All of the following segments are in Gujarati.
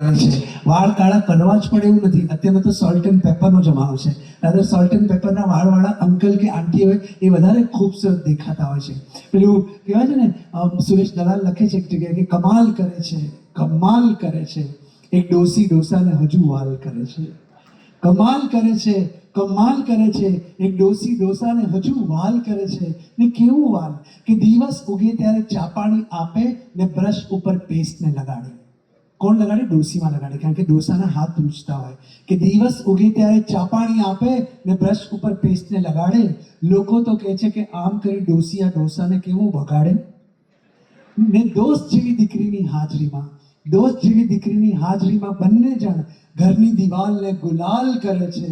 વાળ કાળા કરવા જ પડે એવું નથી. અત્યારે તો સોલ્ટ એન્ડ પેપરનો જમાનો છે. રાધર સોલ્ટ એન્ડ પેપરના વાળવાળા અંકલ કે આંટી હોય એ વધારે ખૂબસૂરત દેખાતા હોય છે. પેલું કહેવાય છે ને, સુરેશ દલાલ લખે છે એક જગ્યાએ કે કમાલ કરે છે, કમાલ કરે છે એક ડોસી ડોસાને હજુ વાલ કરે છે. કમાલ કરે છે, કમાલ કરે છે એક ડોસી ડોસાને હજુ વાલ કરે છે. ને કેવું વાલ કે દિવસ ઉગે ત્યારે ચા પાણી આપે ને બ્રશ ઉપર પેસ્ટને લગાડે. કોણ લગાડે? ડોસીમાં લગાડે, કારણ કે ડોસાના હાથ રૂચતા હોય. કે દિવસ ઉગે ત્યારે ચા પાણી આપે ને બ્રશ ઉપર પેસ્ટને લગાડે. લોકો તો કહે છે કે આમ કરી ડોસી આ ડોસાને કેવું બગાડે. ને દોસ્ત જેવી દીકરીની હાજરીમાં બંને જણ ઘરની દિવાલને ગુલાલ કરે છે.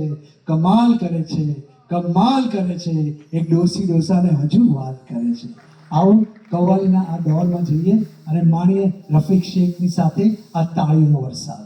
કમાલ કરે છે, કમાલ કરે છે એક ડોસી ડોસાને હજુ વાત કરે છે. આવો કવ્વાલીના આ દોરમાં જઈએ અને માણીએ રફીક શેખની સાથે આ તાળીનો વરસાદ.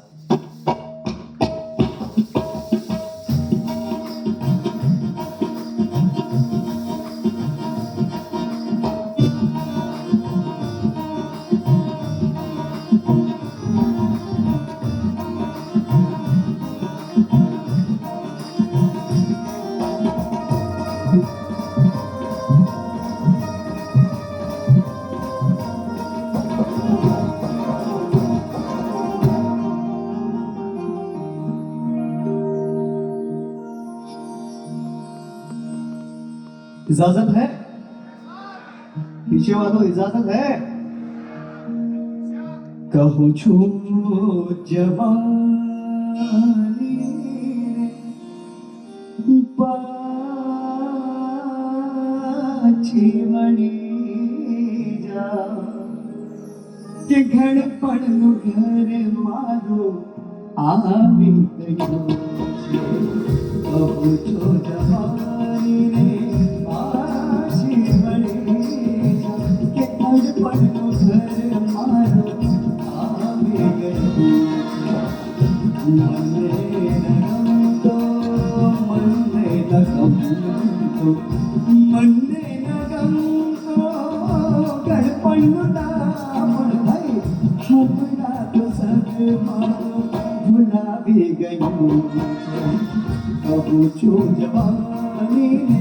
इजाजत है? पीछे वालों इजाजत है? कहूँ छू जवानी पाछी वणी जा के घड़पणનું ઘર મારું આવી ગયું છે. કહું છું જવાની રે ભૂલાવી ગયું કહું છું જવાની ને